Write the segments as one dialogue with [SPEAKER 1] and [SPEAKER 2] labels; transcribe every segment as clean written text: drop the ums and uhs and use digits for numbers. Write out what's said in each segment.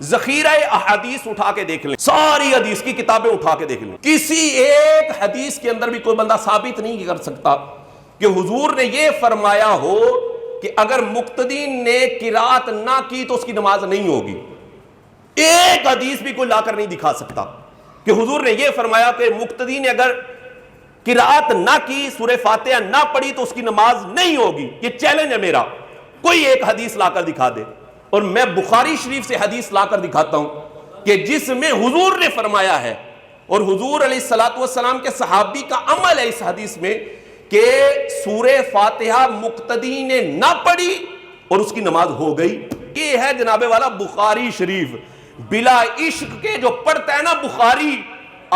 [SPEAKER 1] ذخیرہ احادیث اٹھا کے دیکھ لیں، ساری حدیث کی کتابیں اٹھا کے دیکھ لیں، کسی ایک حدیث کے اندر بھی کوئی بندہ ثابت نہیں کر سکتا کہ حضور نے یہ فرمایا ہو کہ اگر مقتدی نے قرات نہ کی تو اس کی نماز نہیں ہوگی۔ ایک حدیث بھی کوئی لا کر نہیں دکھا سکتا کہ حضور نے یہ فرمایا کہ مقتدی نے اگر قرات نہ کی، سورہ فاتحہ نہ پڑھی تو اس کی نماز نہیں ہوگی۔ یہ چیلنج ہے میرا، کوئی ایک حدیث لا کر دکھا دے۔ اور میں بخاری شریف سے حدیث لا کر دکھاتا ہوں کہ جس میں حضور نے فرمایا ہے، اور حضور علیہ الصلوۃ والسلام کے صحابی کا عمل ہے اس حدیث میں، کہ سورہ فاتحہ مقتدی نے نہ پڑھی اور اس کی نماز ہو گئی۔ یہ ہے جناب والا بخاری شریف۔ بلا عشق کے جو پڑھتا ہے نا بخاری،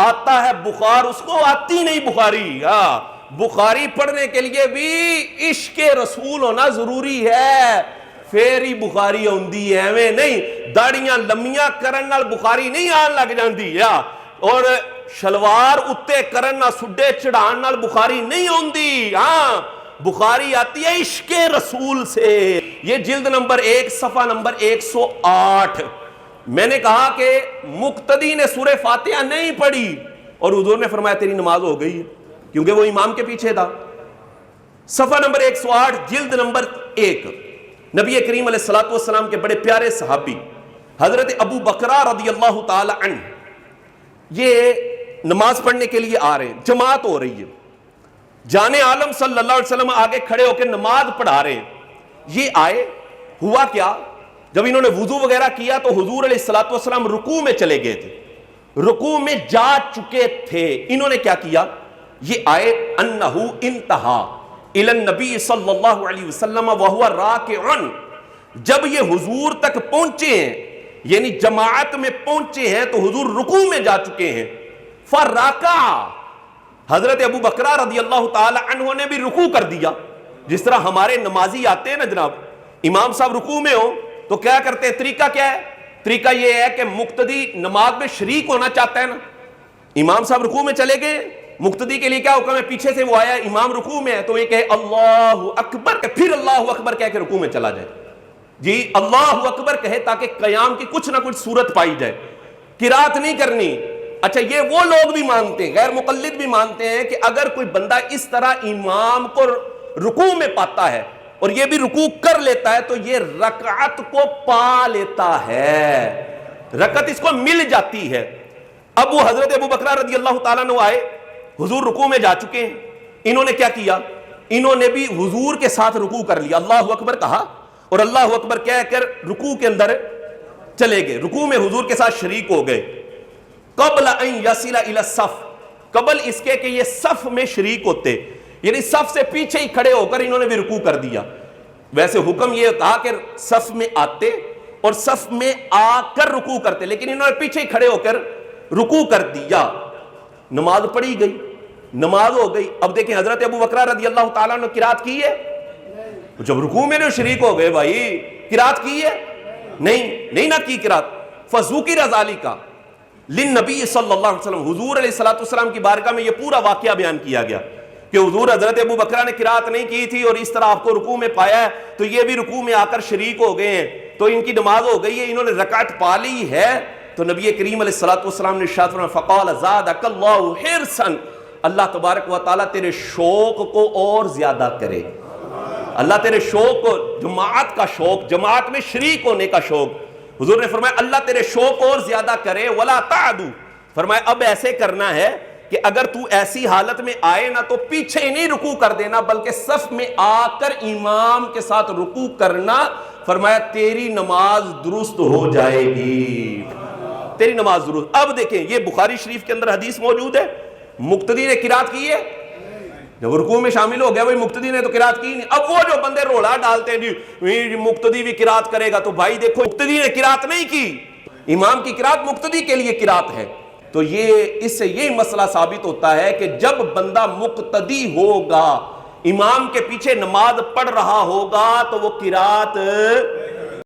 [SPEAKER 1] آتا ہے بخار، اس کو آتی نہیں بخاری۔ بخاری پڑھنے کے لیے بھی عشق رسول ہونا ضروری ہے، پھر ہی بخاری ہوندی ہے۔ ایویں نہیں داڑیاں لمیاں کرن نال بخاری نہیں آن لگ جاندی، اور شلوار اتے کرن نال سڈے چڑھان نال بخاری نہیں ہوندی۔ بخاری آتی ہے عشق رسول سے۔ یہ جلد نمبر 1 صفحہ نمبر 108۔ میں نے کہا کہ مقتدی نے سورہ فاتحہ نہیں پڑھی اور حضور نے فرمایا تیری نماز ہو گئی ہے، کیونکہ وہ امام کے پیچھے تھا۔ صفحہ نمبر 108 جلد نمبر 1۔ نبی کریم علیہ الصلوۃ والسلام کے بڑے پیارے صحابی حضرت ابو بکرہ رضی اللہ تعالی عنہ یہ نماز پڑھنے کے لیے آ رہے ہیں، جماعت ہو رہی ہے، جان عالم صلی اللہ علیہ وسلم آگے کھڑے ہو کے نماز پڑھا رہے ہیں۔ یہ آئے، ہوا کیا، جب انہوں نے وضو وغیرہ کیا تو حضور علیہ الصلوۃ والسلام رکوع میں چلے گئے تھے، رکوع میں جا چکے تھے۔ انہوں نے کیا کیا، یہ آئے انہ انتہا الی النبی صلی اللہ علیہ وسلم وہو راکع، جب یہ حضور تک پہنچے ہیں، یعنی جماعت میں پہنچے ہیں تو حضور رکوع میں جا چکے ہیں۔ فرکع، حضرت ابو بکرہ رضی اللہ تعالی عنہ نے بھی رکوع کر دیا۔ جس طرح ہمارے نمازی آتے ہیں نا جناب، امام صاحب رکوع میں ہو تو کیا کرتے ہیں، طریقہ کیا ہے، طریقہ یہ ہے کہ مقتدی نماز میں شریک ہونا چاہتا ہے نا، امام صاحب رکوع میں چلے گئے، مقتدی کے لیے کیا حکم ہے، پیچھے سے وہ آیا امام رکوع میں ہے تو یہ کہے اللہ اکبر، پھر اللہ اکبر کہہ کے رکوع میں چلا جائے۔ جی اللہ اکبر کہے تاکہ قیام کی کچھ نہ کچھ صورت پائی جائے، قرات نہیں کرنی۔ اچھا یہ وہ لوگ بھی مانتے ہیں، غیر مقلد بھی مانتے ہیں کہ اگر کوئی بندہ اس طرح امام کو رکوع میں پاتا ہے اور یہ بھی رکوع کر لیتا ہے تو یہ رکعت کو پا لیتا ہے، رکعت اس کو مل جاتی ہے۔ اب وہ حضرت ابو بکرہ رضی اللہ تعالیٰ عنہ آئے، حضور رکوع میں جا چکے ہیں، انہوں نے کیا کیا، انہوں نے بھی حضور کے ساتھ رکوع کر لیا، اللہ اکبر کہا اور اللہ اکبر کہہ کر رکوع کے اندر چلے گئے، رکوع میں حضور کے ساتھ شریک ہو گئے۔ قبل ان یصل الی الصف، قبل اس کے کہ یہ صف میں شریک ہوتے، یعنی صف سے پیچھے ہی کھڑے ہو کر انہوں نے بھی رکوع کر دیا۔ ویسے حکم یہ تھا کہ صف میں آتے اور صف میں آ کر رکوع کرتے، لیکن انہوں نے پیچھے ہی کھڑے ہو کر رکوع کر دیا، نماز پڑھی گئی، نماز ہو گئی۔ اب دیکھیں حضرت ابو بکرہ رضی اللہ تعالیٰ نے قرات کی ہے، جب رکوع میں شریک ہو گئے بھائی، قرات کی ہے نہیں نہ کی قرات۔ فذکر ذالک للنبی صلی اللہ علیہ وسلم، حضور علیہ الصلوۃ والسلام کی بارگاہ میں یہ پورا واقعہ بیان کیا گیا کہ حضور حضرت ابو بکرہ نے قرات نہیں کی تھی اور اس طرح آپ کو رکوع میں پایا ہے تو یہ بھی رکوع میں آ کر شریک ہو گئے ہیں تو ان کی نماز ہو گئی ہے، انہوں نے رکعت پا لی ہے۔ تو نبی کریم علیہ الصلوۃ والسلام نے ارشاد فرمایا فقال زادک اللہ حرصا، اللہ تبارک و تعالیٰ تیرے شوق کو اور زیادہ کرے، اللہ تیرے شوق کو، جماعت کا شوق، جماعت میں شریک ہونے کا شوق، حضور نے فرمایا اللہ تیرے شوق اور زیادہ کرے۔ ولا تعدو، فرمایا اب ایسے کرنا ہے کہ اگر تو ایسی حالت میں آئے نا تو پیچھے نہیں رکوع کر دینا بلکہ صف میں آ کر امام کے ساتھ رکوع کرنا، فرمایا تیری نماز درست ہو جائے گی، تیری نماز درست۔ اب دیکھیں یہ بخاری شریف کے اندر حدیث موجود ہے، مقتدی نے قرات کی ہے، جب رکوع میں شامل ہو گیا وہی مقتدی نے تو قرات کی نہیں۔ اب وہ جو بندے رولا ڈالتے ہیں جی مقتدی بھی قرات کرے گا، تو بھائی دیکھو مقتدی نے قرات نہیں کی، امام کی قرات مقتدی کے لیے قرات ہے۔ تو یہ اس سے یہی مسئلہ ثابت ہوتا ہے کہ جب بندہ مقتدی ہوگا، امام کے پیچھے نماز پڑھ رہا ہوگا تو وہ قرات